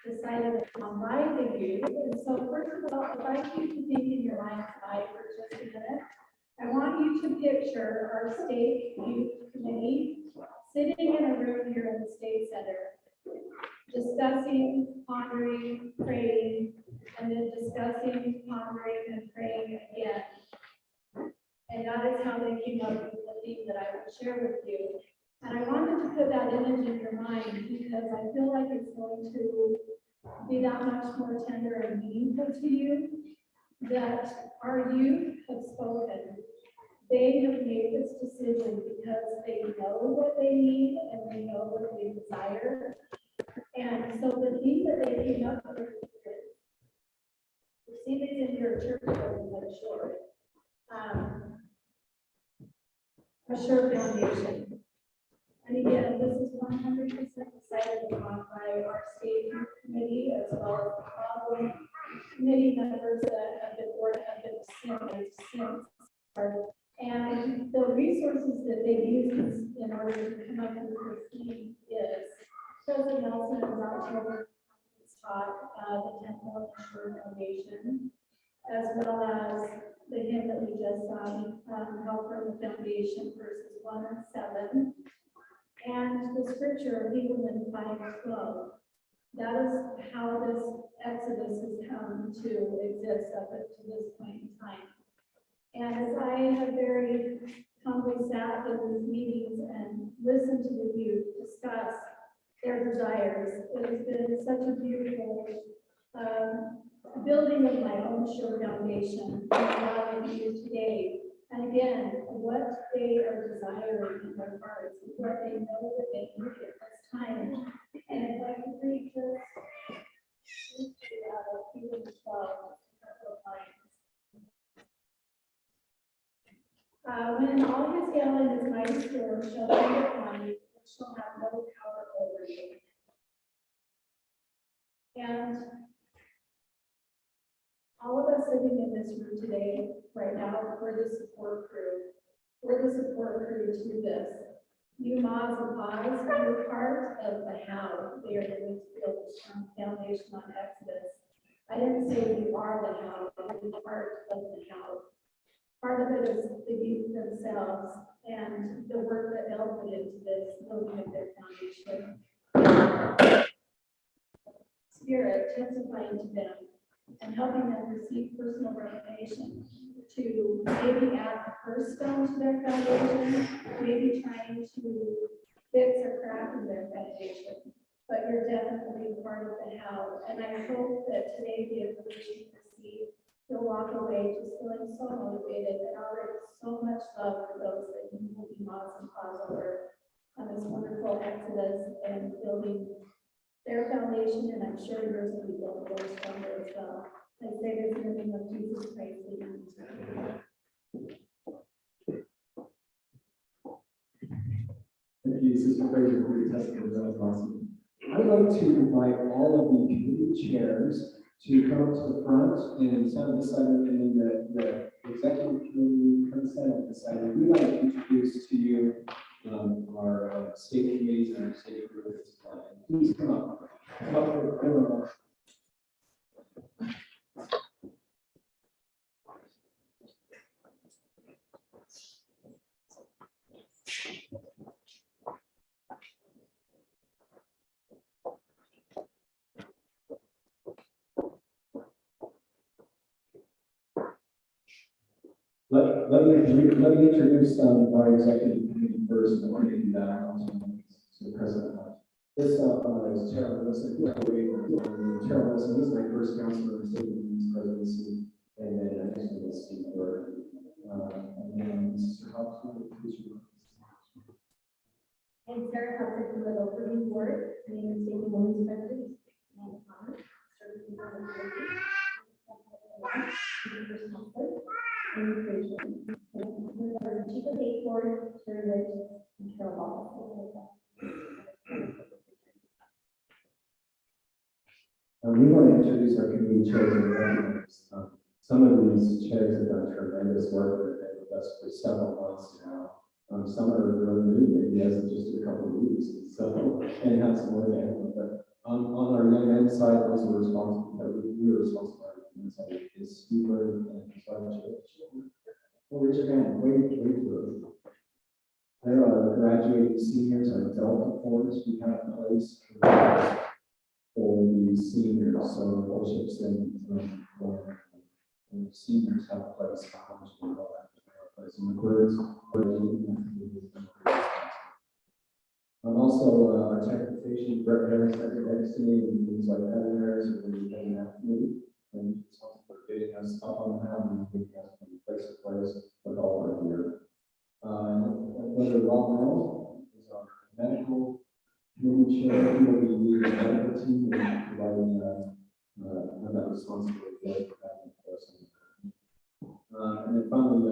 decided to combine the youth. And so first of all, I'd like you to think in your mind's eye for just a minute. I want you to picture our state youth committee sitting in a room here in the State Center, discussing, pondering, praying, and then discussing, pondering, and praying again. And that is how they came up with the theme that I will share with you. And I wanted to put that image in your mind because I feel like it's going to be that much more tender and meaningful to you, that our youth have spoken. They have made this decision because they know what they need and they know what they desire. And so the theme that they came up with, you've seen these in your church buildings, I'm sure. A sure foundation. And again, this is 100% decided upon by our state youth committee as well as the problem committee members that have been since. And the resources that they use in order to come up with this theme is President Nelson's October talk, the Temple and Assured Foundation, as well as the hymn that we just Help from the Foundation, verses 1 and 7, and the scripture, Hebrews 5:12. That is how this Exodus has come to exist up to this point in time. And as I have very humbly sat in these meetings and listened to the youth discuss their desires, it has been such a beautiful building of my own sure foundation allowing you today. And again, what they are desiring in their hearts, what they know that they need at this time. And if I could read just Hebrews 12, when all his hail and his mighty storm shall be upon you, it shall have no power over you. And all of us sitting in this room today, right now, we're the support crew. We're the support crew to this. You mods and pods, you're part of the how they are going to build a strong foundation on Exodus. I didn't say you are the how, you're part of the how. Part of it is the youth themselves and the work that they'll put into this building of their foundation. Spirit testifying to them and helping them receive personal revelation to maybe add the first stone to their foundation, maybe trying to fix or crack in their foundation. But you're definitely part of the how. And I hope that today the information you receive, you'll walk away just feeling so motivated and already so much love for those that you will be mods and pods over on this wonderful Exodus and building their foundation, and I'm sure yours will be built a little stronger as well. I say this in the name of Jesus Christ. Amen. Thank you, Sister Fraser, for your testimony. That was awesome. I'd like to invite all of the committee chairs to come up to the front and stand on this side, and then the executive committee come stand on this side. We'd like to introduce to you our state committees and our state groups. Please come up. Come up. Let me introduce our executive committee first, and then do that to the president. This is Chair Wilson. Chair Wilson is my first councilor in the state presidency, and then next to the Steve Burke. And then Mr. Hopkins, please. I'm Sarah Hopkins from the Local Board. My name is David Women's President. And Chief of State Board, Chair and Carol Ball. We want to introduce our committee chairs and members. Some of these chairs have done tremendous work. They've been with us for several months now. Some are really new, maybe as of just a couple of weeks. So, and have some more to add. But On our young men's side, those are responsible, that we were responsible for the men's side is Stewart and Sergeant. Well, raise your hand, wait for it. There are graduating seniors, our Delta Force, we have a place for the seniors, so Bishop's for the seniors have a place, college, and all that, place in the birds. I'm also our transportation, Brett Harris, next to me, and things like that, Harris, and we have that committee, and it's also for getting us up on the mountain, and getting us from place to place with all our gear. Whether Rob Merrill is our medical committee chair, he will be leading the medical team and providing have that responsibility for that person. And then finally,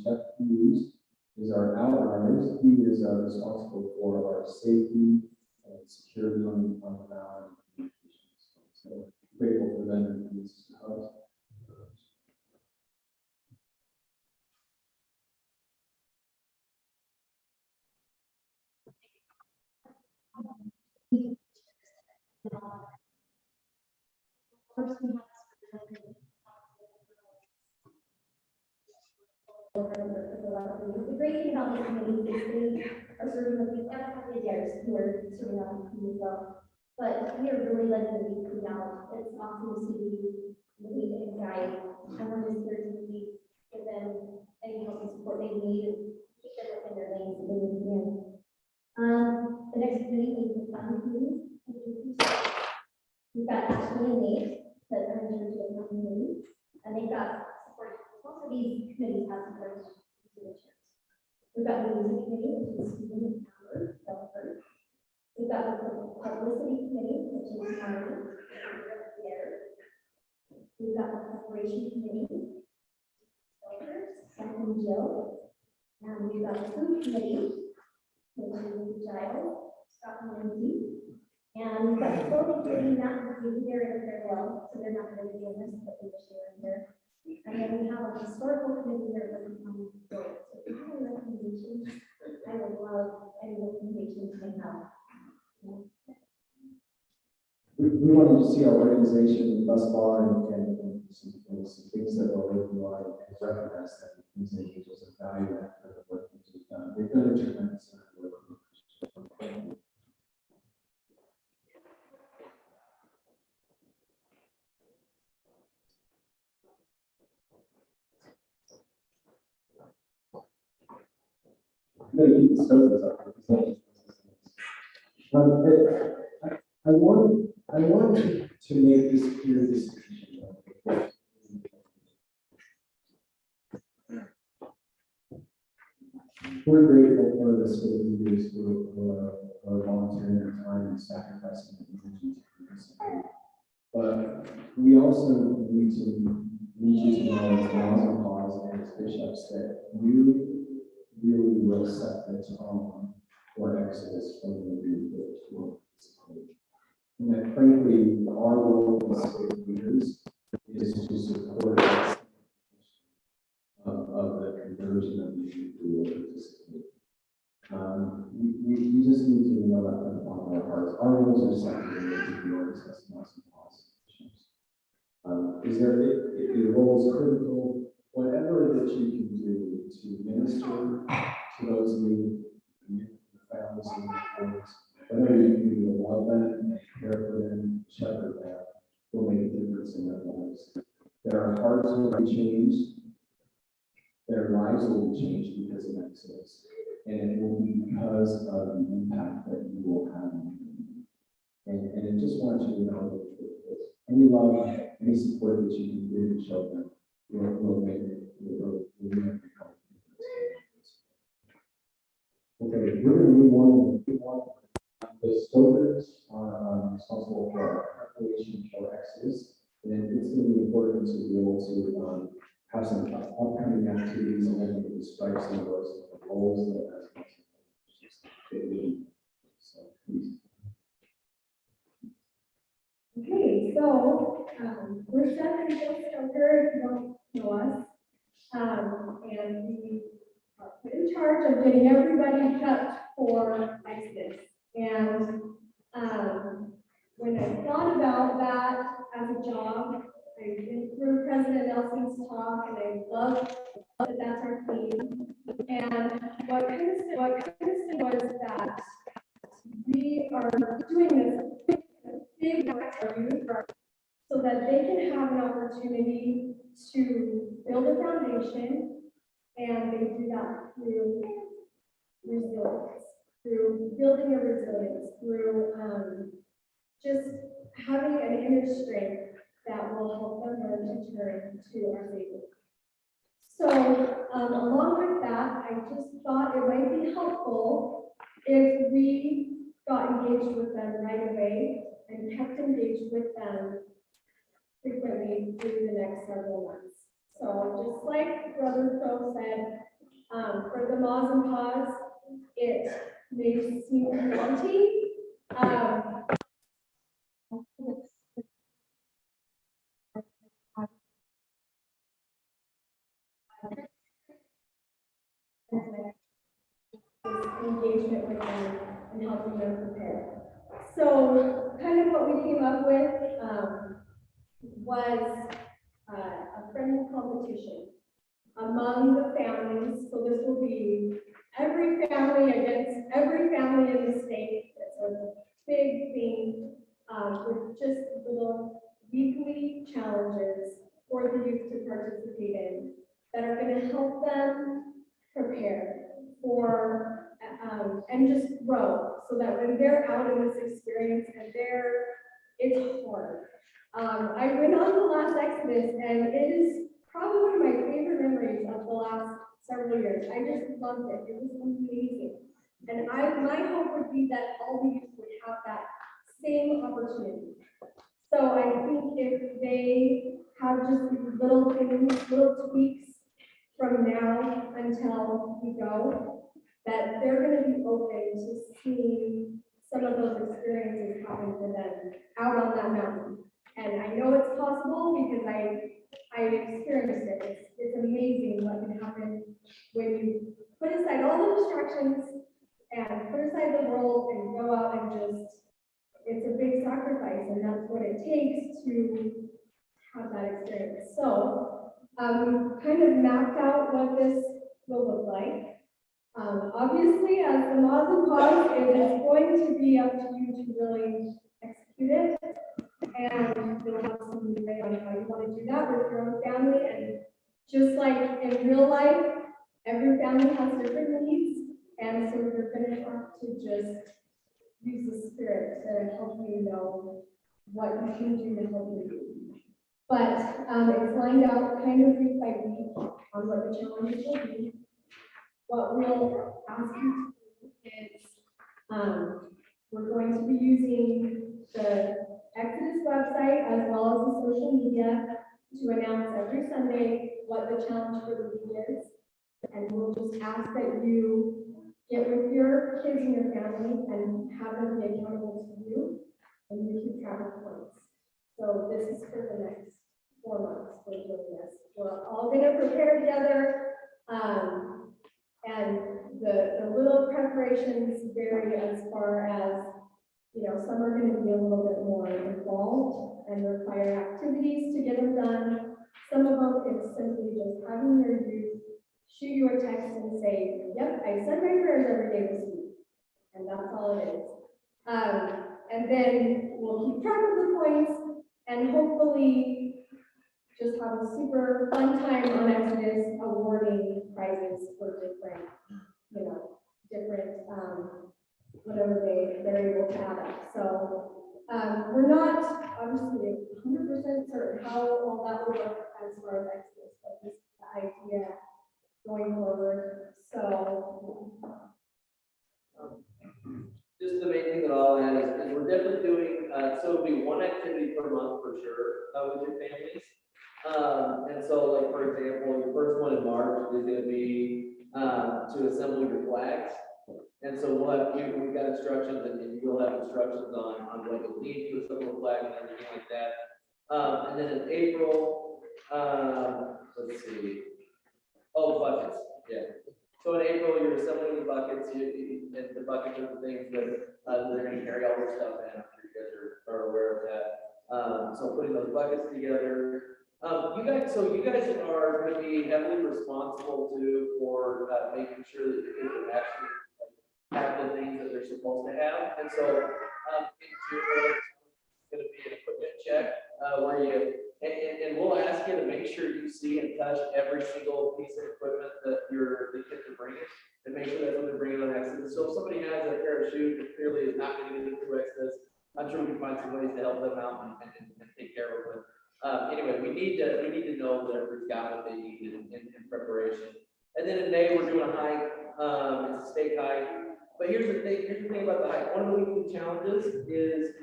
Jeff Hughes is our outliners. He is responsible for our safety and security on the mountain and communications. So grateful for them and this is us. First, we have the great thing about this committee is they are serving the people, the dares who are serving on the committee as well. But we are really letting the youth come out. It's awesome to see the lead and guide. Everyone is here to lead, give them any help and support they need, keep them within their lanes and they need to in. The next committee is the fund committee. We've got Ashley and Nate that are in charge of the committee, and they've got support. Most of these committees have support to the chairs. We've got the music committee, which is Stephen Howard, Delford. We've got the publicity committee, which is Marty, there. We've got the preparation committee, Steph and Jill. And we've got the food committee, which is Giles, Scott and Lindsay. And we've got the clothing committee, not because they're in very well, so they're not going to be doing this, but they wish they were in there. And then we have a historical committee here working on the board. So if you have any recommendations, I would love any recommendations they have. We wanted to see our organization thus far and some things that we're working on and recognize that these individuals are value that for the work that we've done. They've done a tremendous amount of work. I'm going to keep the stoves up. I want to make this clear distinction. We're grateful for the school leaders who are volunteering their time and sacrificing their energy to participate. But we also need you to know as laws and laws and as bishops that you really will set the tone for Exodus from the leadership to participate. And that frankly, our role as state leaders is to support of the conversion of the youth who will participate. We just need to know that from the bottom of our hearts. Our roles are secondary to the Lord's laws and policy. Is there the role is critical? Whatever that you can do to minister to those who the families and the boys, whatever you can do to love them, care for them, shepherd them, will make a difference in their lives. Their hearts will be changed. Their lives will be changed because of Exodus. And it will be because of the impact that you will have on them. And I just want you to know that any love, any support that you can do to show them will make it, will make it come. Okay, we're going to move on. The stokers are responsible for our preparation for Exodus, and it's going to be important to be able to have some upcoming activities and then describe some of those roles that so please. Okay, so we're Steph and Jill Stoker, if you don't know us. And we are put in charge of getting everybody prepped for Exodus. And when I thought about that as a job, I went through President Nelson's talk, and I love that that's our theme. And what kind of stood was that we are doing this big work for youth so that they can have an opportunity to build a foundation, and they do that through resilience, through building a resilience, through just having an inner strength that will help them learn to turn to our Savior. So, along with that, I just thought it might be helpful if we got engaged with them right away and kept engaged with them frequently through the next several months. So, just like Brother Crow said, for the Moz and Paws, it may seem daunting. Engagement with them and helping them prepare. So, kind of what we came up with was a friendly competition among the families. So this will be every family against every family in the state. It's a big thing with just little weekly challenges for the youth to participate in that are going to help them prepare for and just grow so that when they're out in this experience and it's hard. I went on the last Exodus, and it is probably one of my favorite memories of the last several years. I just loved it. It was amazing. And my hope would be that all the youth would have that same opportunity. So I think if they have just these little things, little tweaks from now until we go, that they're going to be open to seeing some of those experiences happen for them out on that mountain. And I know it's possible because I experienced it. It's amazing what can happen when you put aside all the distractions and put aside the world and go out and just, it's a big sacrifice, and that's what it takes to have that experience. So we kind of mapped out what this will look like. Obviously, as the Moz and Paws, it is going to be up to you to really execute it. And you'll have some leeway on how you want to do that with your own family. And just like in real life, every family has different needs. And so you're going to have to just use the Spirit to help you know what you can do to help you. But it's lined out kind of week by week on what the challenges will be. What we'll ask you to do is we're going to be using the Exodus website as well as the social media to announce every Sunday what the challenge for the week is. And we'll just ask that you get with your kids and your family and have them be accountable to you, and you keep track of points. So this is for the next 4 months we're doing this. We're all going to prepare together. And the little preparations vary as far as, some are going to be a little bit more involved and require activities to get them done. Some of them, it's simply just having your youth shoot you a text and say, yep, I said my prayers every day this week. And that's all it is. And then we'll keep track of the points and hopefully just have a super fun time on Exodus awarding prizes for different, whatever they're able to add up. So we're not obviously 100% certain how all that will work as far as Exodus, but this is the idea going forward. So just the main thing that I'll add is we're definitely doing, so it'll be one activity per month for sure with your families. And so, like, for example, your first one in March is going to be to assemble your flags. And so we've got instructions, and you'll have instructions on what you'll need to assemble a flag and everything like that. And then in April, let's see. Oh, buckets, yeah. So in April, you're assembling the buckets, and the buckets are the things that they're going to carry all their stuff in. I'm sure you guys are are aware of that. So putting those buckets together. You guys are going to be heavily responsible too for making sure that the kids are actually have the things that they're supposed to have. And so in June, it's going to be an equipment check where and we'll ask you to make sure you see and touch every single piece of equipment that the kids are bringing, and make sure that's what they're bringing on Exodus. So if somebody has a pair of shoes that clearly is not going to get through Exodus, I'm sure we can find some ways to help them out and take care of it. Anyway, we need to know that we've got what they need in preparation. And then in May, we're doing a hike. It's a state hike. But here's the thing about the hike. One of the weekly challenges is,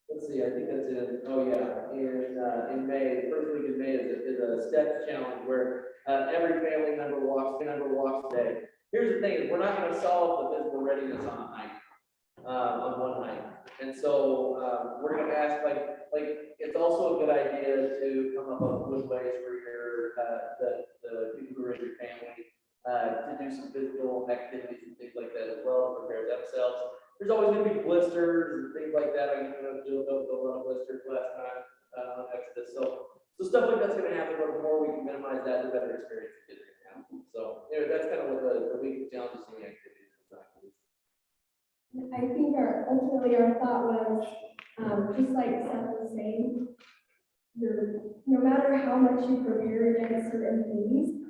let's see, I think that's in May. The first week in May is a steps challenge where every family member walks a day. Here's the thing: is we're not going to solve the physical readiness on a hike, on one hike. And so we're going to ask, it's also a good idea to come up with ways for your the people who are in your family to do some physical activities and things like that as well to prepare themselves. There's always going to be blisters and things like that. I do a lot of blisters last time on Exodus. So stuff like that's going to happen, but the more we can minimize that, the better experience the kids are going to have. So anyway, that's kind of what the weekly challenges and the activities are. I think ultimately our thought was, just like Seth was saying, no matter how much you prepare against certain things,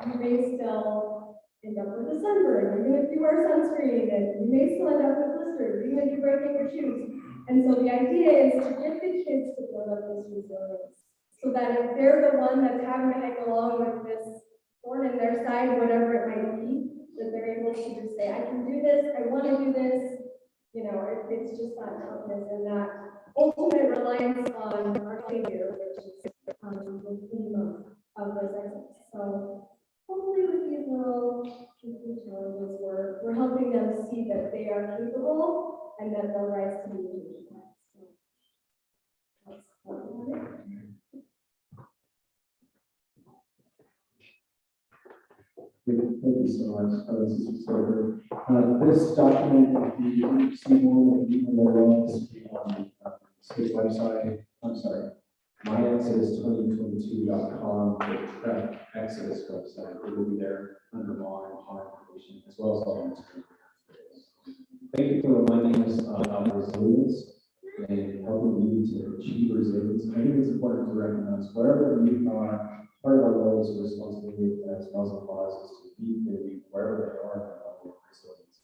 you may still end up with a sunburn, even if you wear sunscreen, and you may still end up with blisters, even if you break in your shoes. And so the idea is to get the kids to build up this resilience, so that if they're the one that's having to hike along with this thorn in their side, whatever it might be, that they're able to just say, I can do this, I want to do this. It's just that toughness and that ultimate reliance on our Savior, which is the theme of this exercise. So hopefully with these little challenges, we're helping them see that they are capable and that they'll rise to the occasion. So that's what we want. Thank you so much. This is so good. This document, if you see more, you can go on the state website. I'm sorry, myexodus2022.com, the Trek Exodus website. It will be there under law and law information, as well as all the materials. Thank you for reminding us of resilience and helping you to achieve resilience. I think it's important to recognize wherever you are. Part of our role as a responsibility as Muslim laws is to meet the need wherever they are and level of resilience,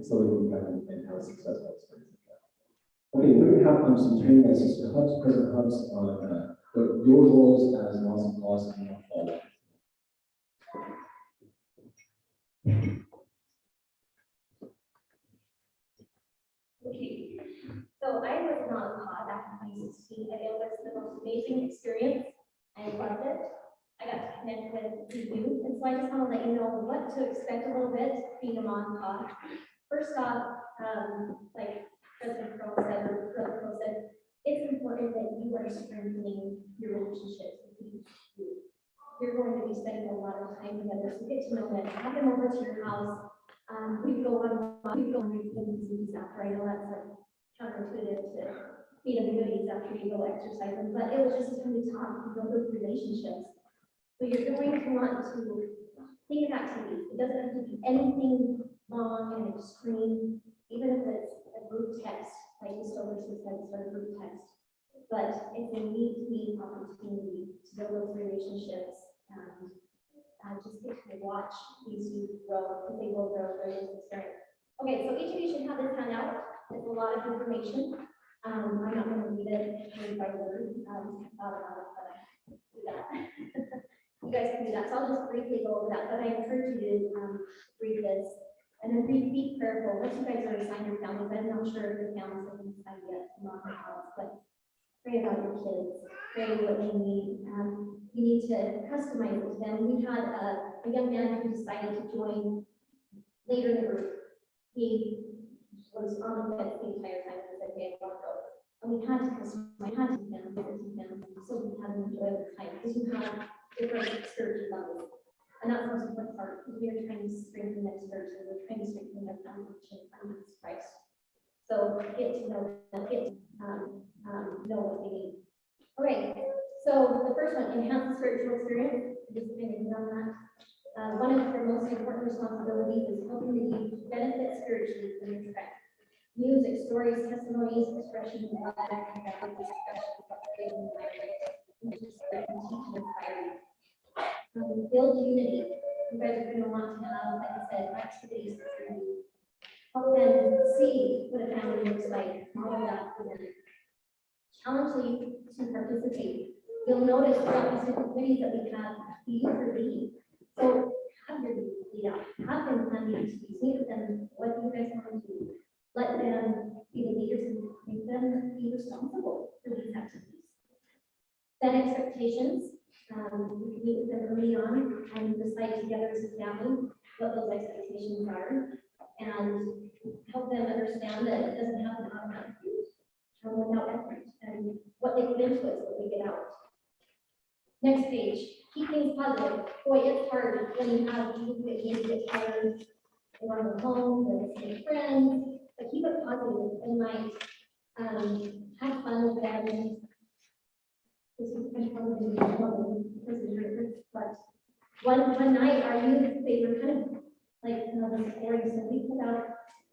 so we can kind of have a successful experience. Okay, we're going to have some training as President Hubbs on your roles as Muslim laws and all. Okay, so I was not taught back in 2016, and it was the most amazing experience. I loved it. I got to connect with you, and so I just want to let you know what to expect a little bit being a Mon Pod. First off, like President Crow said, or Brother Crow said, it's important that you are strengthening your relationships with these youth. You're going to be spending a lot of time together, so get to know them. Have them over to your house. We go on these after. I know that's like counterintuitive to feed them goodies after you go exercising, but it was just a time to talk and build those relationships. So you're going to want to think of activities. It doesn't have to be anything long and extreme, even if it's a group text, like the Stover said, start a group text. But it's a neat opportunity to build those relationships and just get to watch these youth grow, because they will grow during this experience. Okay, so each of you should have this handout. It's a lot of information. I'm not going to read it word by word. I thought about it, but I can't do that. You guys can do that. So I'll just briefly go over that. But I encourage you to read this and then be prayerful. Once you guys are assigned your families, I'm not sure if your families have been assigned yet, not my house, but pray about your kids. Pray what they need. You need to customize it to them. We had a young man who decided to join later in the group. He was on the fence the entire time and said, okay, I want to go. And we had to customize, him, so we had him enjoy the time, because you have different spiritual levels. And that's the most important part, because we are trying to strengthen their spiritual, we're trying to strengthen their foundation on Jesus Christ. So get to know them, know what they need. All right, so the first one, enhance the spiritual experience, just kind of on that. One of their most important responsibilities is helping the youth benefit spiritually from this effect. Music, stories, testimonies, expression, and discussion about faith and inspiring. Build unity. You guys are going to want to have, like I said, activities for you. Help them see what a family looks like, model that for them. Challenge the youth to participate. You'll notice throughout these different committees that we have, the youth are leading. So have your youth lead out, have them plan the activities, meet with them, what do you guys want to do? Let them be the leaders and make them be responsible for these activities. Set expectations. We can meet with them early on and decide together as a family what those expectations are, and help them understand that it doesn't happen automatically without effort, and what they put into it is what they get out. Next page, keep things positive. Boy, it's hard when you have people who get tired, they want to go home, they see friends, but keep it positive. They might have fun with them. This is kind of fun but one night our youth, they were kind of like, the scoring, so we put out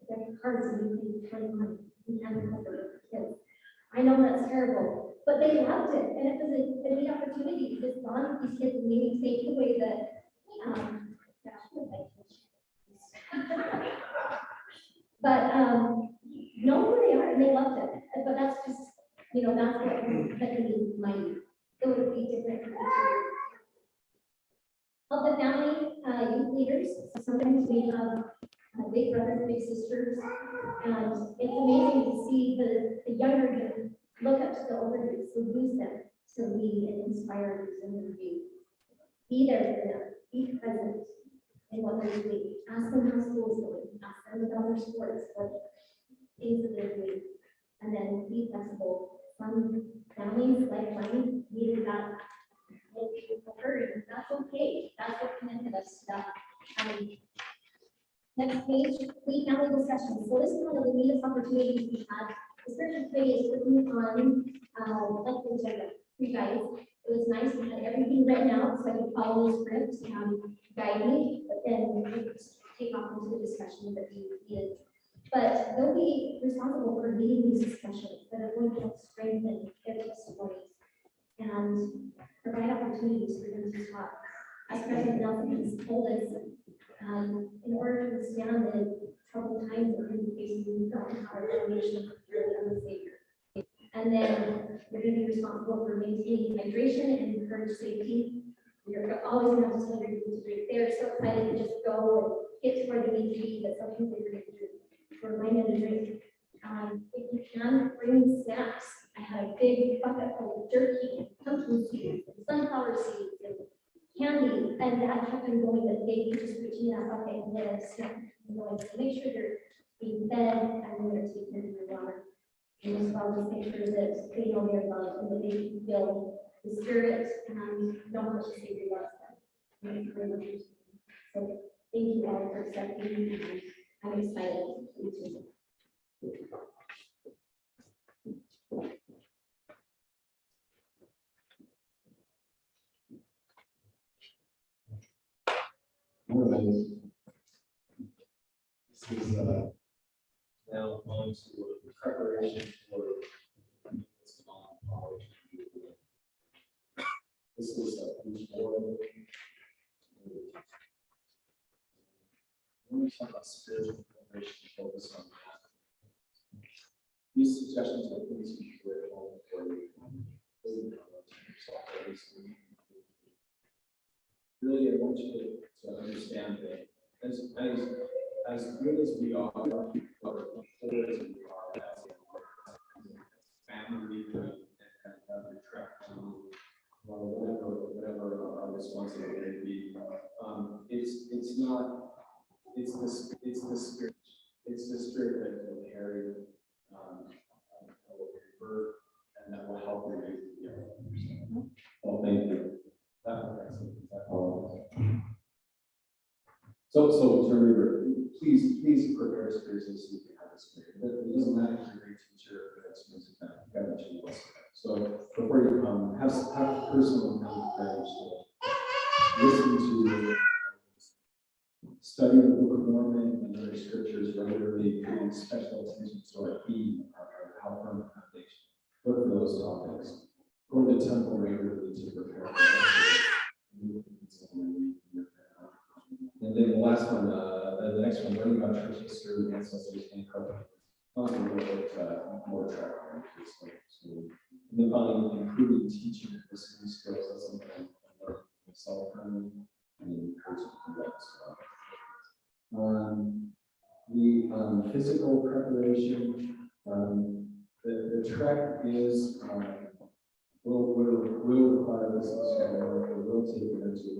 their cards and we played on the kids. I know that's terrible, but they loved it, and it was a neat opportunity to just bond with these kids and maybe take away that, but know who they are, and they loved it. But that's just, that's what that can my youth. It would be different for each other. Help the family, youth leaders. Sometimes we have big brothers, big sisters, and it's amazing to see the younger youth look up to the older youth, so use them to lead and inspire youth in their youth. Be there for them, be present in what they're doing. Ask them how school is going, ask them about their sports, what things that they're doing, and then be flexible. Some families, like mine, needed that hurry. That's okay. That's what connected us to that. Next page, lead family discussions. So this is one of the neatest opportunities we had. The spiritual committee is working on like the agenda for you guys. It was nice to have everything written out so I could follow the script and guide me, but then take off into the discussion that we needed. But they'll be responsible for leading these discussions that are going to help strengthen their testimonies and provide opportunities for them to talk. As President Nelson has told us, in order to withstand the troubled times that we're going to be facing, we've got to have a foundation of fear of the Savior. And then we're going to be responsible for maintaining hydration and encourage safety. You're always going to have to tell your youth to drink. They're so excited to just go and get to where they need to be, but sometimes they forget to drink. Remind them to drink. If you can, bring snacks. I had a big bucket full of jerky and pumpkin seeds and sunflower seeds and candy, and that kept them going, that they could just reach in that bucket and get a snack. So make sure they're being fed and they're taking their water. And as well, just make sure that they know they're loved and that they can feel the spirit and know how much the Savior loves them. Thank you very much. So thank you all for accepting me. I'm excited. This is now on to the preparation for this is page 4. When we talk about spiritual preparation, focus on that. These suggestions are things you should do at home for you. Really, I want you to understand that as good as we are, or whole as we are as a family and track to whatever our responsibility may be, it's the spirit that will carry that will convert and that will help your youth. Well, thank you. So to remember, please prepare spiritually so you can have a this grade. But it doesn't matter if you're a great teacher, but it's music that you gotta achieve what's there. So before you come, have personal courage to listen to, study the Book of Mormon and other scriptures regularly, paying special attention to our theme, our how firm a foundation. Look for those topics. Go to the temple regularly to prepare for it. And then the last one, the next one, learning about church history, ancestors, and culture. A little bit more track on it. And then finally, improving teaching and listening skills. That's something I learned myself currently and encourage you to do that as well. The physical preparation, the trek is, will require this, will take it into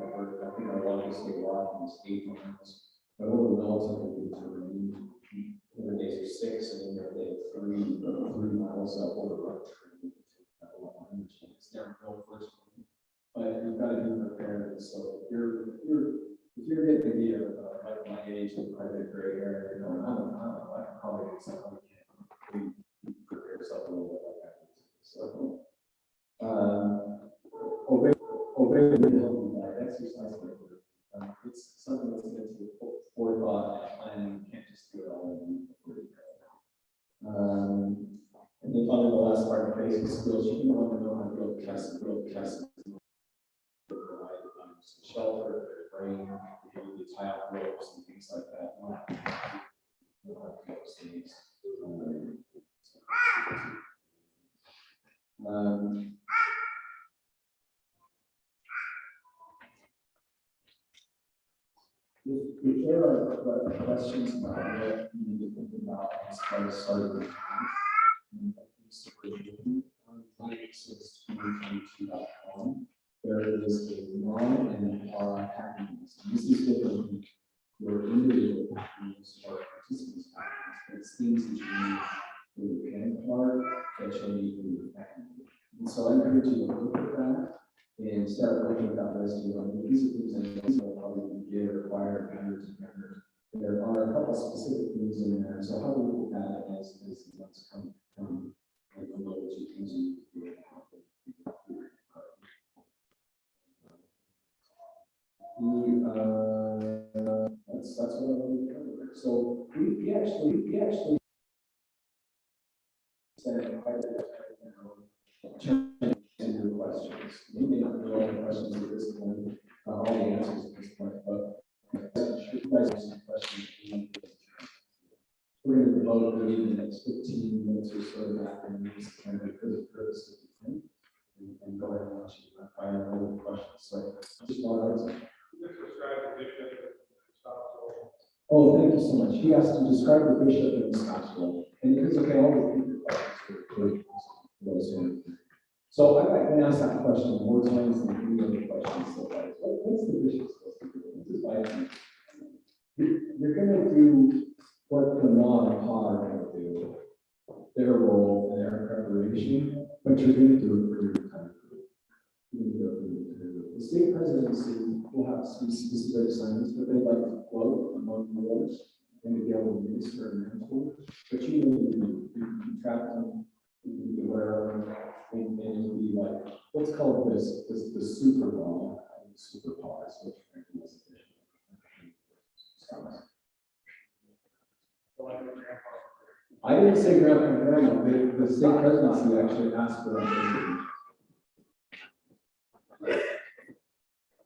effort. I think I wanted to say walking is 8 miles, but over relatively good terrain. Other days are 6, and then day 3 miles up over rough terrain. It's never built first, but you've got to be prepared. So if you're getting to be like my age and quite a gray hair, you know, I can probably do something you prepare yourself a little bit like that. So, obey the will of exercise regularly. It's something that's going to take forethought and planning. You can't just do it all in before you go. And then finally, the last part, the basic skills. You're going to want to know how to build tests. Shelter, brain, maybe tie out ropes and things like that. If there are questions about what you need to think about as far as starting the time, there is a non and our happiness. This is different from your individual happiness or participants' happiness, but it's things that you need for your parent part that you need for your family. And so I encourage you to look at that and start looking at that list. You know, these are things that will probably get required together. There are a couple specific things in there. So how do we look at it as months come and the what you things you do? That's what I want to cover. So we actually said quite a bit of your questions. You may not know all the questions at this point, all the answers at this point, but you guys have some questions. We're going to devote maybe the next 15 minutes or so to that, and just kind of for the purpose of the thing, and go ahead and watch you fire all the questions. So just one answer. Oh, thank you so much. He asked to describe the bishop in the gospel, and it's okay. I'll repeat the questions for those who. So I've been asked that question more times than any other questions so far. What's the bishop supposed to do? What's his life? You're going to do what the non-par are going to do, their role, their preparation, but you're going to do it for your time. The state presidency will have some specific assignments that they'd like to float among the others and to be able to minister and mentor. But you know, you can track them, you can be aware of them, and it'll be like what's called the super law, super pause, which frankly is I didn't say grandpa and grandma, the state presidency actually asked for that.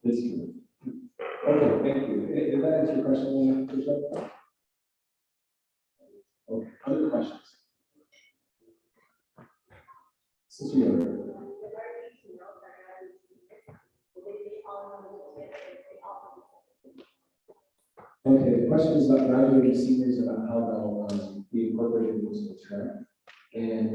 This true. Okay, thank you. Did that answer your question, Bishop? Okay, other questions? Sister Yoder. Okay, the question is about graduating seniors, about how they'll be incorporated into the track. And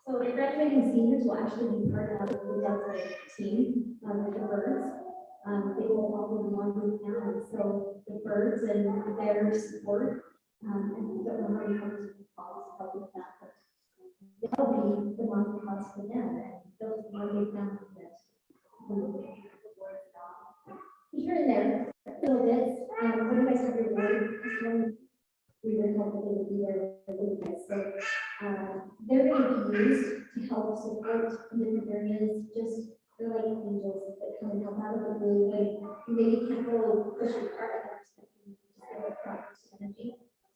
So the graduating seniors will actually be part of the Delta team with the birds. They will all be one group now, and so the birds and their support, and we don't know how many hundreds of calls help with that, but they'll be the ones who cost for them, and those one group families that here and there, a little bit. What do you guys have your word raised to help support in different areas, just they're like angels that come and help out of the blue, when you maybe can't go push your cart at that perspective, just give it proper energy.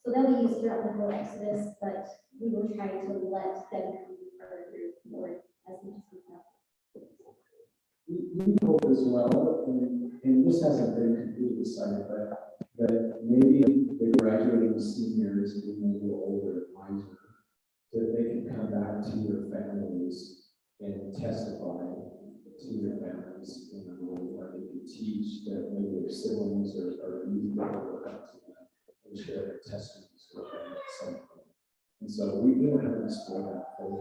So they'll be used throughout the whole Exodus, but we will try to let them come further forward as much as we can. We hope as well, and this hasn't been completely decided, but maybe the graduating seniors being a little older, wiser, that they can come back to their families and testify to their families in a role where they can teach that maybe their siblings or youth that will come to them and share their testimonies with them at some point. And so we don't have to explore that fully.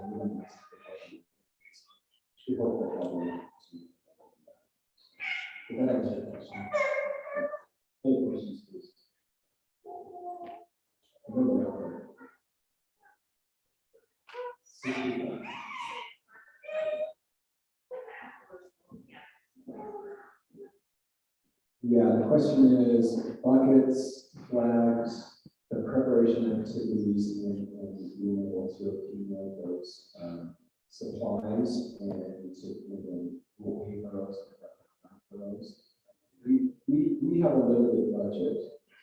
We hope that all will. Did that answer your question? Any questions, please? Yeah, the question is buckets, flags, the preparation activities, and being able to accumulate those supplies and to, we'll pay for those. We have a limited budget.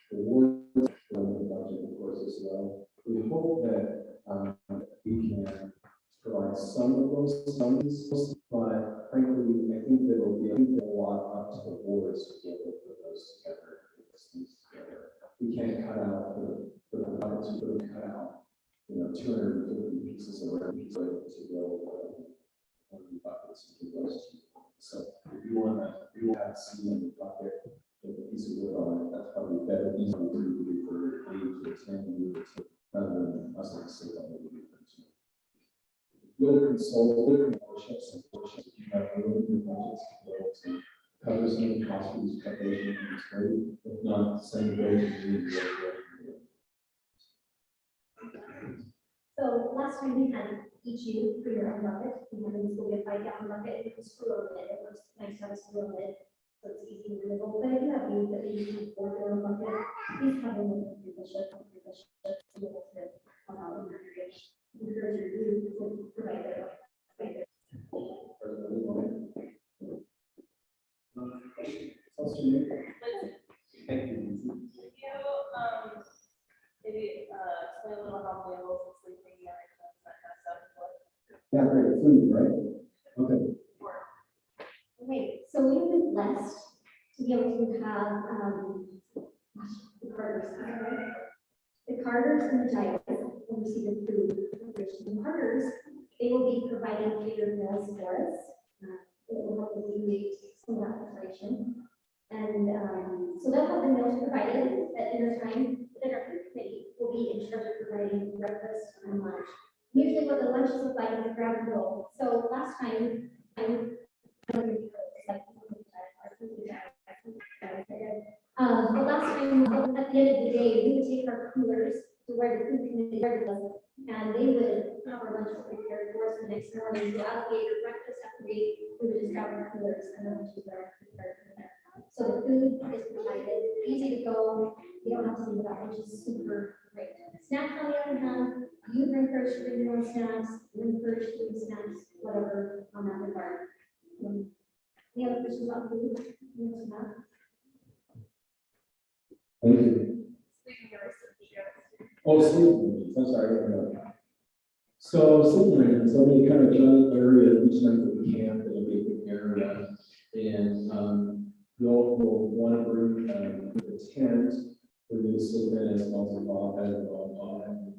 The ward has a limited budget, of course, as well. We hope that we can provide some of those funds, but frankly, I think there will be a lot up to the boards to be able to put those together, put those things together. We can't cut out for the buckets, we couldn't cut out, 250 pieces of rubber to build buckets and give those to people. So if you want to, you have seen in the bucket with a piece of wood on it, that's probably better, easier to do for 8 to 10 years rather than us like 6 on the year. You'll consult with workshops and workshops. If you have room in your budgets to be able to cover some of the costs for these preparations, it's great. If not, send it over to me. So last time we had each you for your own bucket, we had this will be a 5-gallon bucket with a screw lid. It was nice to have a screw lid, so it's easy to remove. But if you have you that you use for your own bucket, please have them with your bishop, to be able to come out and encourage you to provide their bucket. Thank you. Maybe explain a little about meals and sleeping arrangements, that kind of stuff. Yeah, great. Food, right? Okay. Okay, so we've been blessed to be able to have the Carters and the Giants will receive the food. The Carters, they will be providing catered meals for us. It will help alleviate some of that preparation. And so they'll have the meals provided at dinner time. Then our food committee will be in charge of providing breakfast and lunch. Usually what the lunches look like is grab and go. So last time, but last time, at the end of the day, we would take our coolers to where the food committee was, and they would have our lunch prepared for us the next morning. So alligator breakfast after we would just grab our coolers and the lunches are prepared for there. So the food is provided, easy to go, you don't have to think about it, which is super great. Snacks on the other hand, you are encouraged to bring your own snacks, you're encouraged to bring snacks, whatever on that regard. Any other questions about food? Thank you. Oh, sleeping. I'm sorry. So sleeping arrangements, there'll be kind of a giant area each night that we camp. It'll be a big area, and you'll want to bring the tent for you to sleep in as well as Bob and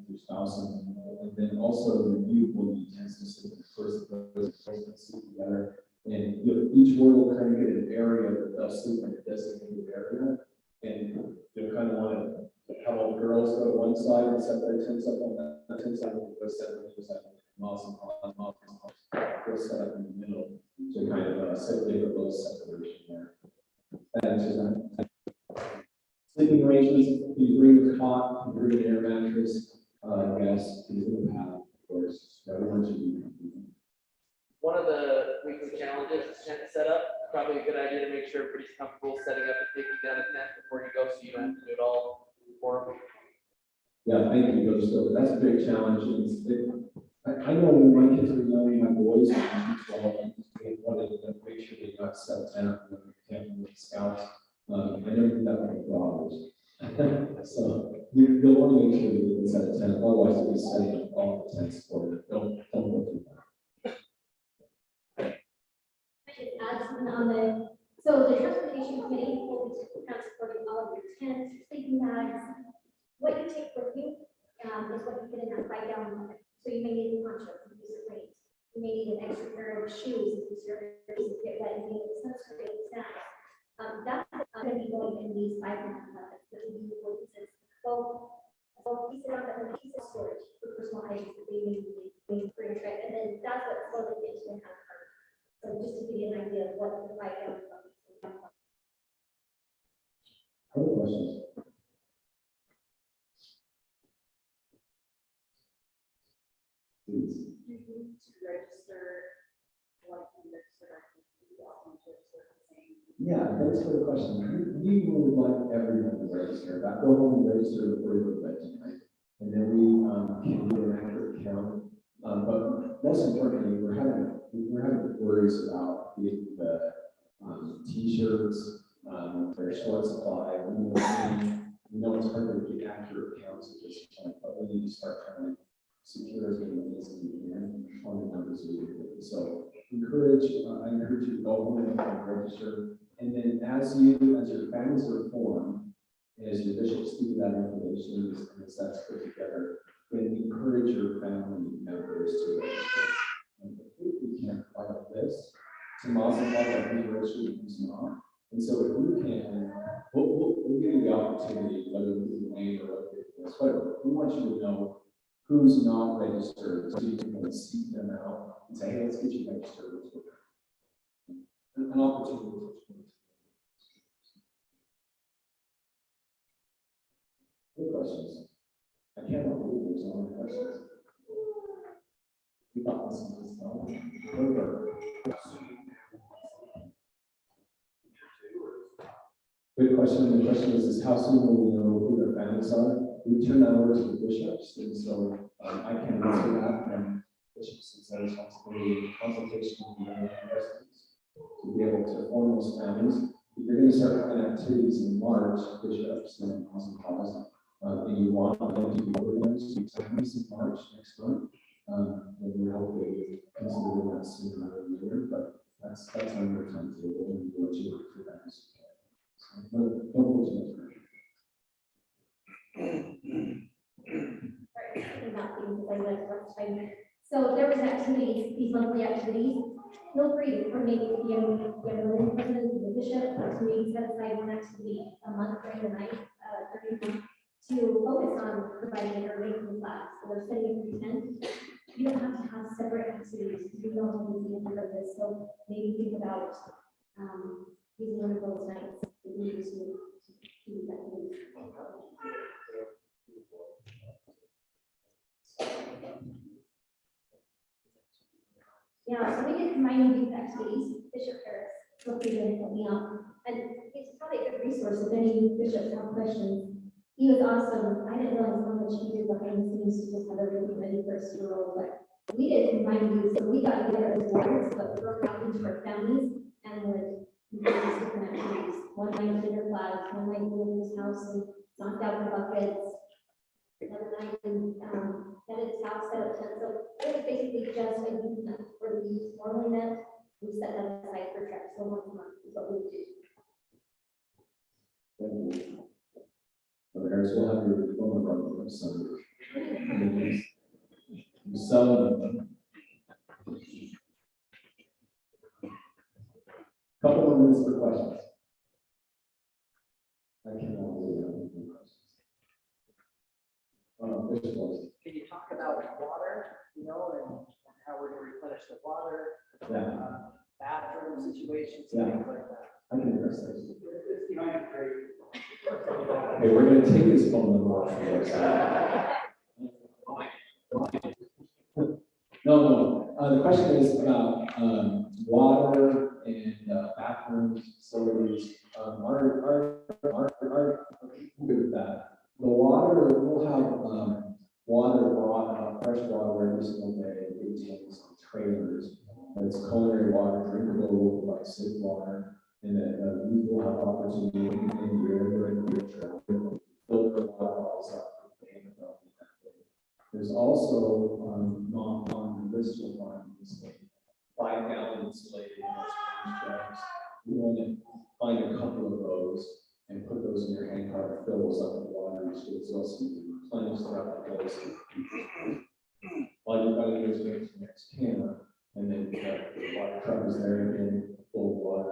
your spouse, and then also the youth will need tents to sleep in first. Sleep together, and each one will kind of get an area that they'll sleep in a designated area, and you'll kind of want to have all the girls go to one side and set their tents up on that tent side, and go set the other side. We'll set up in the middle to kind of separate a little separation there. That answers that. Sleeping arrangements, you bring a cot, you bring an air mattress, yes, you have, of course, everyone should be. One of the weekly challenges is tent setup. Probably a good idea to make sure everybody's comfortable setting up and taking down a tent before you go, so you don't have to do it all for them. Yeah, thank you, Coach. So that's a big challenge. I know know when my kids were young, my boys were 12, they wanted to make sure they got set down when they came with the scouts. I never did that with my daughters. So you'll want to make sure that you get set at 10, otherwise you'll be setting up all the tents for it. Don't go too far. I should add something on the, so the transportation committee will be transporting all of your tents, sleeping bags. What you take with you, is what you get in that bike down. So you may need a poncho in case it rains. You may need an extra pair of shoes in case your shoes get wet and you need sunscreen, snacks. That's going to be going in these 5 buckets that we use for instance. So pieces of that, piece of storage for personal items that they need for your trip, and then that's what's loaded into the hand cart. So just to give you an idea of what the bike down buckets will be. Other questions? Please. You need to register, like, you register, you also need to register the same. Yeah, thanks for the question. We would like everyone to register. Go home and register before you go to bed tonight. And then we can do an accurate count. But most importantly, we're having worries about the t-shirts, their short supply. We know it's hard to get accurate counts at this point, but we need to start trying to secure as many things as we can on the numbers we get. So I encourage you to go home and register. And then as your families are formed, as your bishops give you that information, as that's put together, then encourage your family members to register. And if we can't quite like this, Tomas and Paul are pretty registered who's not. And so if we can, we'll give you the opportunity, whether it's the name or whatever, we want you to know who's not registered, so you can seek them out and say, hey, let's get you registered. An opportunity. Good questions. I can't believe there's no more questions. We thought this was over. Good question. The question is how soon will we know who their families are? We turn that over to the bishops, and so I can't answer that. Bishops is their responsibility, consultation with the questions to be able to form those families. If you're going to start having activities in March, bishops and cause, and you want them to be organized to families in March next month, then we're hopefully considering that sooner rather than later. But that's on your timetable, and we'll let you work through that as well. So don't put too much pressure. Sorry, thinking about things as I went last time. So there was activities, these monthly activities. Feel free to coordinate with the president, the bishop, to maybe set aside one activity a month during the night, during the month, to focus on providing or making class. So we're setting through 10. You don't have to have separate activities because we don't have to be of this. So maybe think about using one of those nights that you use to do that. Yeah, so we did combining youth activities, Bishop Harris, feel free to help me out. And it's probably a good resource if any bishops have questions. He was awesome. I didn't realize how much he did behind the scenes to just have everything ready for us to roll, but we did combine youth, so we got together as boards, but broke out into our families and would do these different activities. One night dinner class, one night in his house and knocked out the buckets. Another night at his house, set up tents. So it was basically just a youth night where the youth normally met. We set that aside for trips, so once a month is what we would do. Thank you. Brother Harris, we'll have your diploma program Sunday. Salem. Couple more minutes for questions. I cannot believe how many questions. Bishop Wilson. Can you talk about water, and how we're going to replenish the water, Yeah. bathroom situations, Yeah. things like that? I can address those. Okay, we're going to take his phone number off the website. No. The question is about water and bathrooms, facilities. Our good with that. The water, we'll have water brought up, fresh water every single day. We culinary water, drinkable, like safe water, and that we will have opportunity in the area and filter water bottles up. There's also, not on the list you'll find this 5-gallon insulated jugs. You want to find a couple of those and put those in your hand car, fill those up with water, so it's also you can replenish throughout the day. While you're going to go to the next can, and then the water truck is there again, full of water.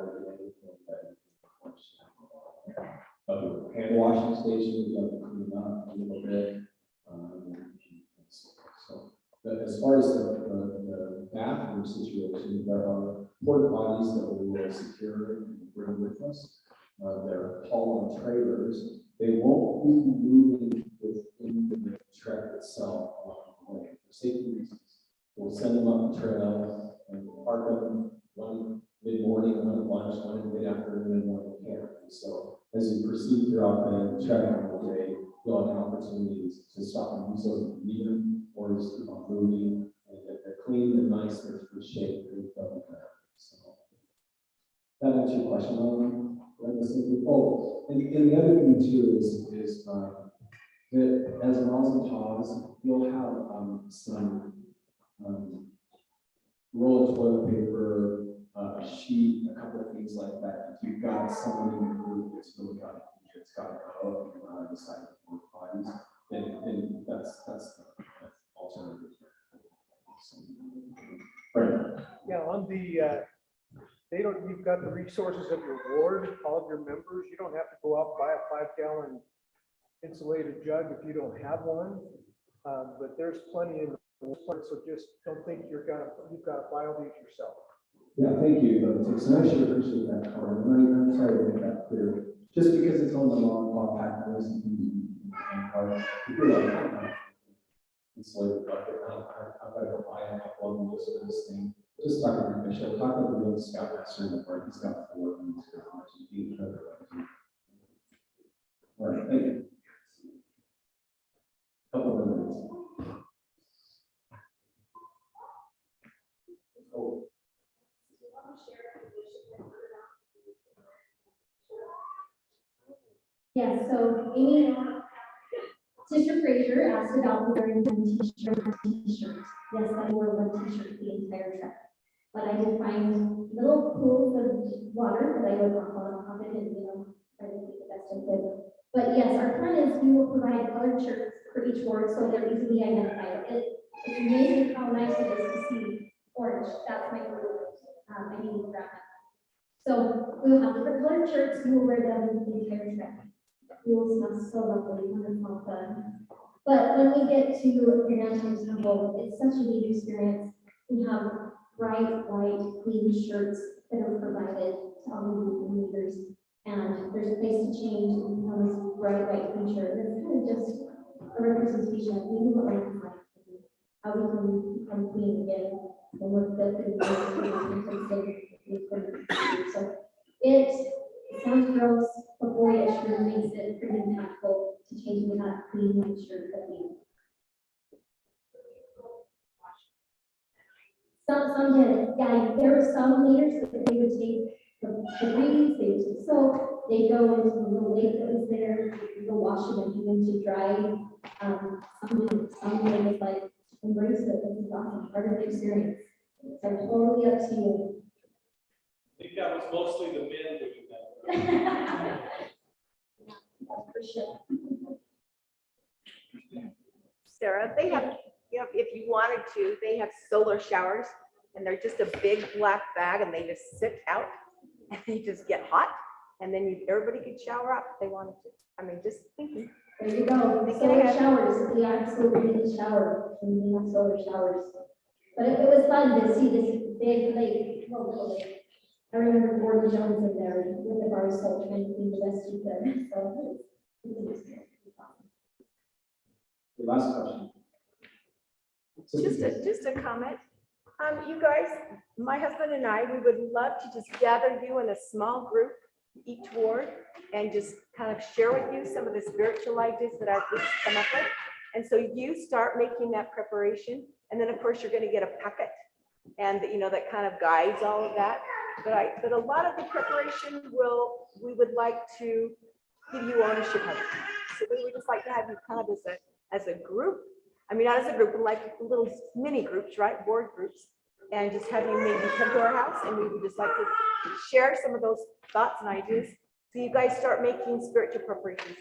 Hand washing station, we have to clean up a little bit. As far as the bathroom situation, there are porta potties that we will secure and bring with us. They're haul-on trailers. They won't be moving within the truck itself for safety reasons. We'll send them up the trail and park them one mid-morning, one at lunch, one in mid-afternoon, and one at camp. So as you proceed throughout the trek of the day, you'll have opportunities to stop and use those if you need them, or just keep on moving. And they're clean and nice, they're for shape. So that answers your question on oh, and the other thing too is that as Miles and Pause, you'll have some roll of toilet paper, a sheet, a couple of things like that. If you've got someone in your group that's really got to go and decide to work bodies, then that's the alternative. So, right. Yeah, on the, you've got the resources of your ward, all of your members. You don't have to go out and buy a 5-gallon insulated jug if you don't have one. But there's plenty in the ward, so just don't think you've got to buy all these yourself. Yeah, thank you, Tim. So I should appreciate that, Carl. I'm sorry to make that clear. Just because it's on the long compact list, if you're like, it's like, I've got to go buy a couple of them just for this thing. Just talk to Michelle, talk to the real scoutmaster in the park. He's got 4 of them. All right, thank you. Couple of minutes. Oh. Yes, so Amy, Sister Fraser asked about wearing one t-shirt. Yes, I wore one t-shirt the entire trip. But I did find little pools of water that I would not pop it in, try to make the best I could. But yes, our plan is we will provide colored shirts for each ward so they're easily identified. It's amazing how nice it is to see orange. That's my group. I mean, so we will have different colored shirts. We will wear them the entire trip. We will smell so lovely, wonderful, fun. But when we get to the National Temple, it's such a neat experience. We have bright, white, clean shirts that are provided to all the leaders. And there's a place to change and have this bright, white clean shirt. It's kind of just a representation of we look like how we can become clean again and work the so it sounds gross, but boy, it sure makes it pretty impactful to changing that clean white shirt that we. Some did, yeah, there were some leaders that they would take the greens, they would take soap, they go into the little lake that was there, they go wash them and begin to dry. Some was like, embrace it, this is awesome, part of the experience. So totally up to you. I think that was mostly the men doing that. For sure. Sarah, they have, if you wanted to, they have solar showers and they're just a big black bag and they just sit out and they just get hot and then everybody could shower up if they wanted to. I mean, just thinking. There you go. Solar showers. We absolutely need a shower. We have solar showers. But it was fun to see this big lake. Well, I remember Gordon Jones in there with the bar soap trying to clean the best he could. So it was The last question. Just a comment. You guys, my husband and I, we would love to just gather you in a small group, each ward, and just kind of share with you some of the spiritual ideas that I've just come up with. And so you start making that preparation. And then of course you're going to get a packet and, that kind of guides all of that. But a lot of the preparation we would like to give you ownership of it. So we would just like to have you kind of as a group. I mean, not as a group, but like little mini groups, right? Board groups. And just have you maybe come to our house, and we would just like to share some of those thoughts and ideas. So you guys start making spiritual preparations,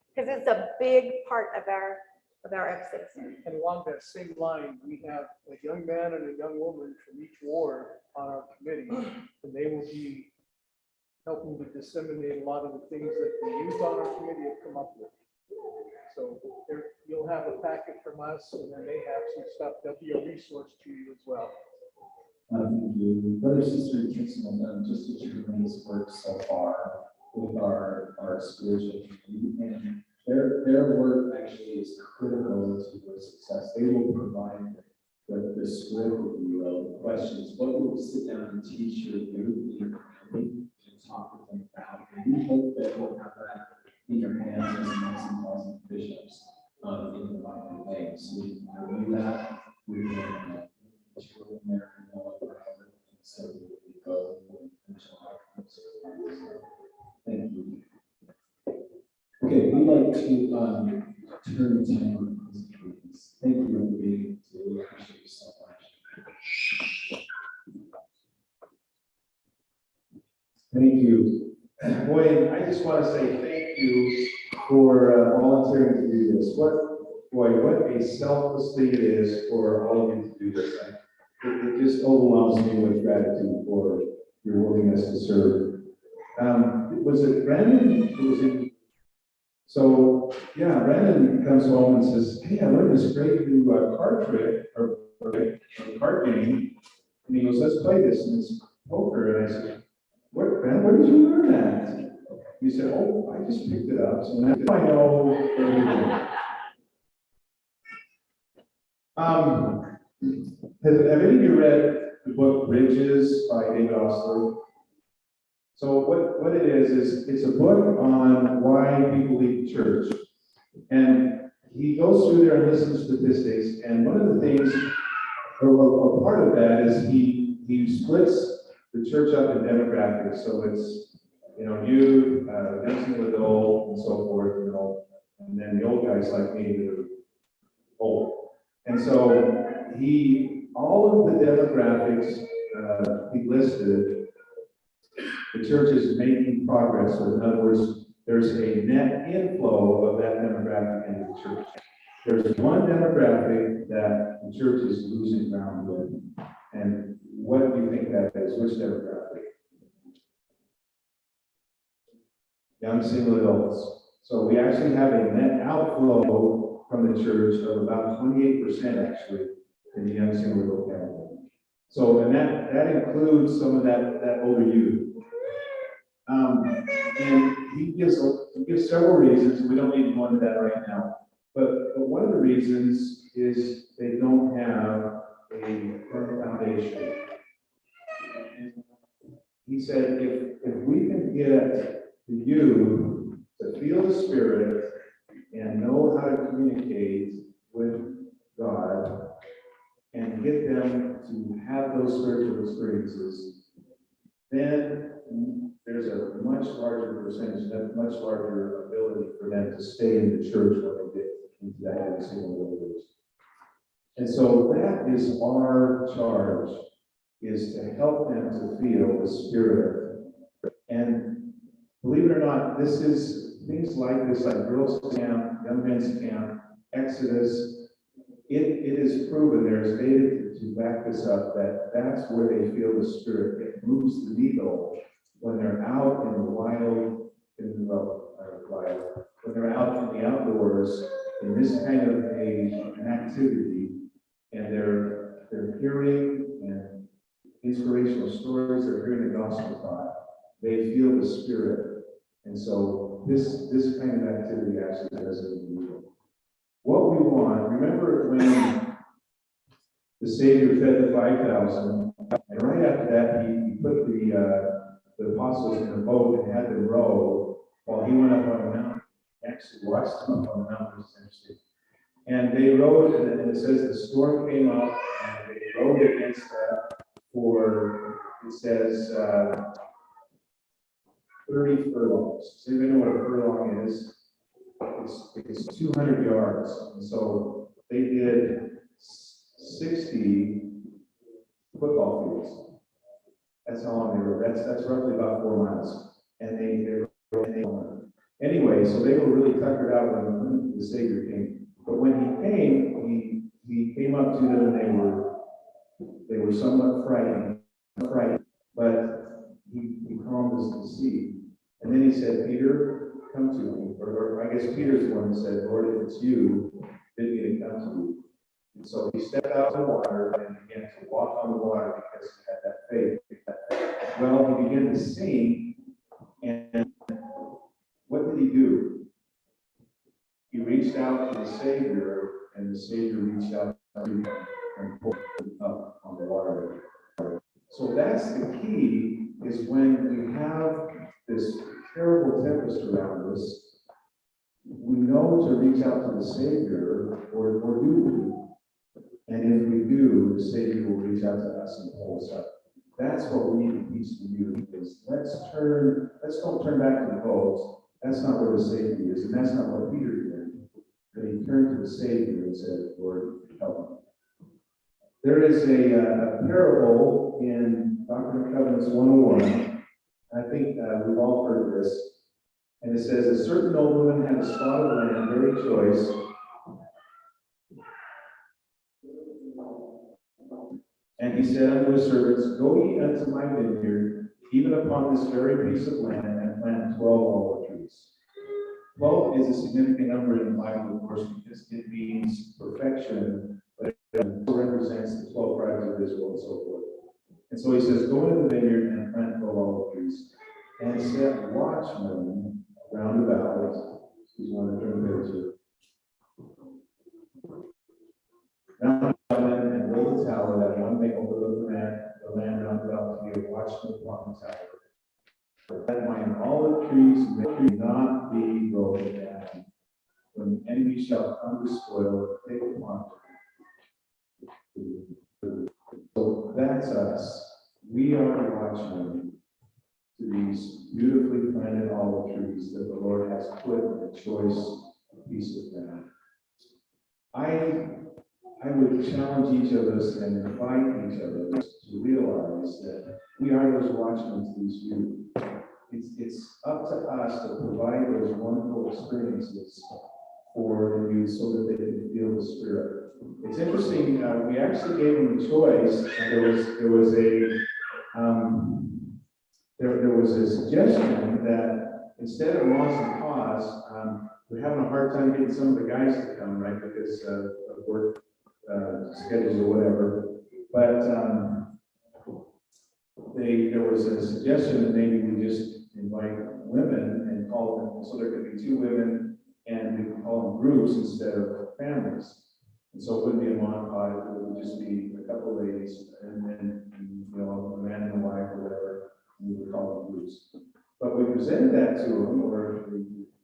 because it's a big part of our episodes. And along that same line, we have a young man and a young woman from each ward on our committee, and they will be helping to disseminate a lot of the things that the youth on our committee have come up with. So you'll have a packet from us, and then they have some stuff that'll be a resource to you as well. Thank you. Brother, sister, Kirsten have done just a tremendous work so far with our spiritual community, and their work actually is critical to your success. They will provide the script, if you will, the questions, what you will sit down and teach your youth in your family and talk with them about. And we hope that you'll have that in your hands as next and awesome bishops in the Bible way. So we can do that. We can children there and all of our other things, so we go and finish outcomes. Thank you. Okay, we'd like to turn the time on this, please. Thank you for being here. We appreciate you so much. Thank you. Boy, I just want to say thank you for volunteering to do this. What a selfless thing it is for all of you to do this. It just overwhelms me with gratitude for your willingness to serve. Was it Brandon? So yeah, Brandon comes home and says, "Hey, I learned this great new card trick or card game." And he goes, "Let's play this." And it's poker. And I said, "What, Brandon? Where did you learn that?" He said, "Oh, I just picked it up. So now I know everything." Have any of you read the book Bridges by David Ostler? So what it is it's a book on why people leave church. And he goes through there and listens to statistics. And one of the things, or part of that is he splits the church up in demographics. So it's, youth, young single adult, and so forth, and then the old guys like me that are old. And so all of the demographics he listed, the church is making progress. So in other words, there's a net inflow of that demographic into the church. There's one demographic that the church is losing ground with. And what do you think that is? Which demographic? Young single adults. So we actually have a net outflow from the church of about 28% actually in the young single adult category. So, and that includes some of that older youth. And he gives several reasons, and we don't need to go into that right now. But one of the reasons is they don't have a firm foundation. And he said, if we can get the youth to feel the Spirit and know how to communicate with God and get them to have those spiritual experiences, then there's a much larger percentage, a much larger ability for them to stay in the church when they get into that every single day. And so that is our charge, is to help them to feel the Spirit. And believe it or not, this is things like this, like girls' camp, young men's camp, Exodus. It is proven, there's data to back this up, that's where they feel the Spirit. It moves the needle when they're out in the wild, when they're out in the outdoors in this kind of an activity, and they're hearing and inspirational stories, they're hearing the gospel taught. They feel the Spirit, and so this kind of activity actually does it. What we want, remember when the Savior fed the 5,000, and right after that, he put the apostles in a boat and had them row while he went up on a mountain. Actually watched them up on the mountain, essentially. And they rowed, and it says the storm came up, and they rowed against says 30 furlongs. Does anybody know what a furlong is? It's 200 yards. And so they did 60 football fields. That's how long they were. That's roughly about 4 miles. And anyway, so they were really tuckered out when the Savior came. But when he came, he came up to them and they were somewhat frightened, but he calmed the sea. And then he said, Peter, come to me. Or I guess Peter's the one who said, Lord, if it's you, bid me to come to you. And so he stepped out of the water and began to walk on the water because he had that faith. Well, he began to sing, and what did he do? He reached out to the Savior, and the Savior reached out to him and pulled him up on the water. So that's the key, is when we have this terrible tempest around us, we know to reach out to the Savior, or do we? And if we do, the Savior will reach out to us and pull us up. That's what we need to teach the youth, is let's don't turn back to the boat. That's not where the safety is, and that's not what Peter did. But he turned to the Savior and said, Lord, help me. There is a parable in Doctrine and Covenants 101. I think we've all heard this. And it says, a certain nobleman had a spot of land very choice. And he said unto his servants, go ye unto my vineyard, even upon this very piece of land, and plant 12 olive trees. 12 is a significant number in the Bible, of course, because it means perfection, but it represents the 12 tribes of Israel and so forth. And so he says, go into the vineyard and plant 12 olive trees, and set watchmen round about. He's one of the picture. Round about them and build a tower that one may overlook the land round about to be a watchman upon the tower. That my olive trees may not be broken down. When the enemy shall come to spoil, take upon them. So that's us. We are the watchmen to these beautifully planted olive trees that the Lord has put in a choice piece of land. I would challenge each of us and invite each of us to realize that we are those watchmen to these youth. It's up to us to provide those wonderful experiences for the youth so that they can feel the Spirit. It's interesting, we actually gave them a choice, and there was a suggestion that instead of moss and paws, we're having a hard time getting some of the guys to come, right, because of work schedules or whatever. But there was a suggestion that maybe we just invite women and call them, so there could be 2 women, and we can call them groups instead of families. And so it wouldn't be a monopod, it would just be a couple of ladies, and then, a man and a wife or whatever, and we would call them groups. But we presented that to them, or the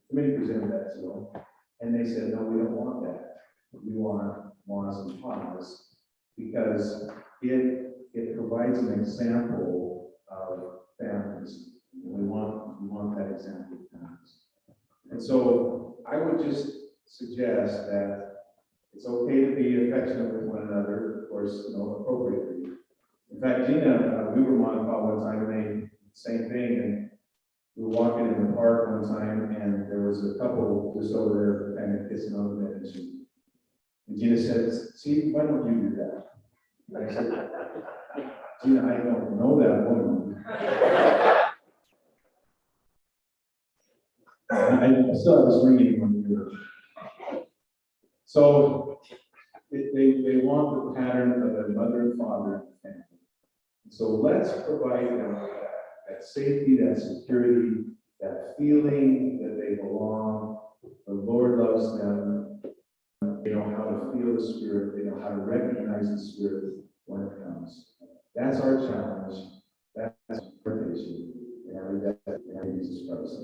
committee presented that to them, and they said, no, we don't want that. We want moss and paws, because it provides an example of families. We want that example of families. And so I would just suggest that it's okay to be affectionate with one another, of course, appropriately. In fact, Gina, we were monopod one time, and they same thing, and we were walking in the park one time, and there was a couple just over there kind of kissing on the bench. And Gina said, see, why don't you do that? And I said, Gina, I don't know that woman. I still have this ringing on the ear. So they want the pattern of a mother and father in the family. So let's provide them that safety, that security, that feeling that they belong. The Lord loves them. They know how to feel the Spirit. They know how to recognize the Spirit when it comes. That's our challenge. That's our invitation. And I read that in Jesus Christ.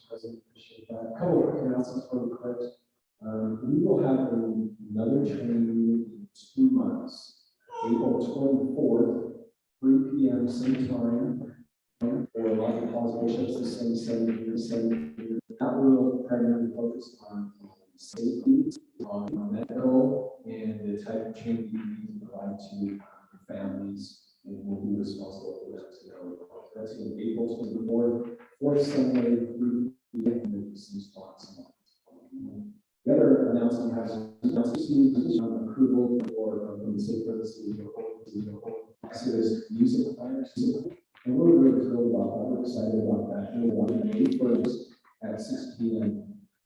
President, appreciate that. A couple of quick announcements for the clerks. We will have another training in 2 months, April 24th, 3 p.m. same time. For a lot of positive bishops, the same 7 years. That will primarily focus on safety, on medical, and the type of training you need to provide to families, and will be responsible for that. So that's in April 24th, 4th Sunday, 3 p.m. some spots. The other announcement has approval for from the city for the city Exodus music planners. And we're really thrilled about that. We're excited about that. And we're on May 1st at 6 p.m.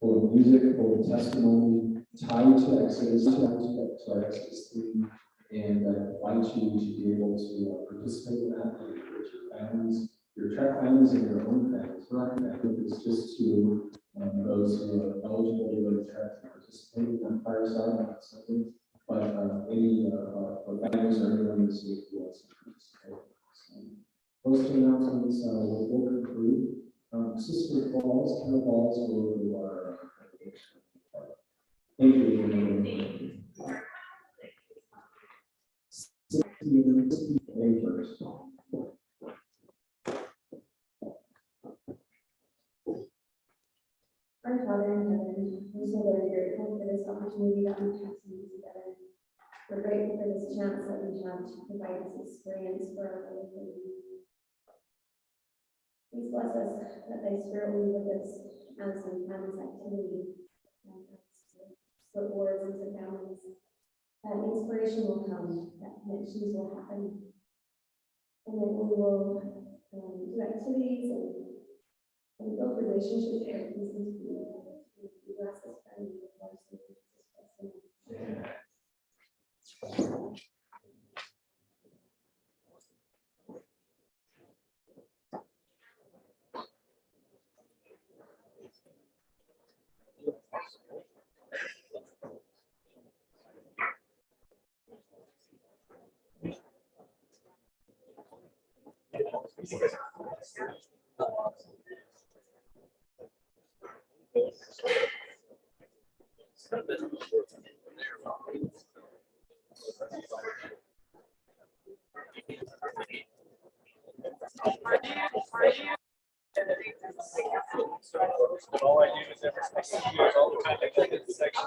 full of music, full of testimony, tied to Exodus, Exodus 3. And I invite you to be able to participate in that and encourage your families, your track families, and your own families. Right? I think it's just to those who are eligible to go to track to participate in that fireside, not something, but any families or anyone who's who wants to participate. So, those two announcements will conclude. Sister Falls, Carol Falls will do our thank you. May 1st. Our Father in heaven, we're so very grateful for this opportunity that we have to be together. We're grateful for this chance that we have to provide this experience for our family. Please bless us that thy spirit will lead us as we have this activity and split words into families. That inspiration will come, that connections will happen, and then we will do activities and build relationships that are easy to do. We bless us and we bless you in Jesus Christ's name. All I do is all the time. I get this section.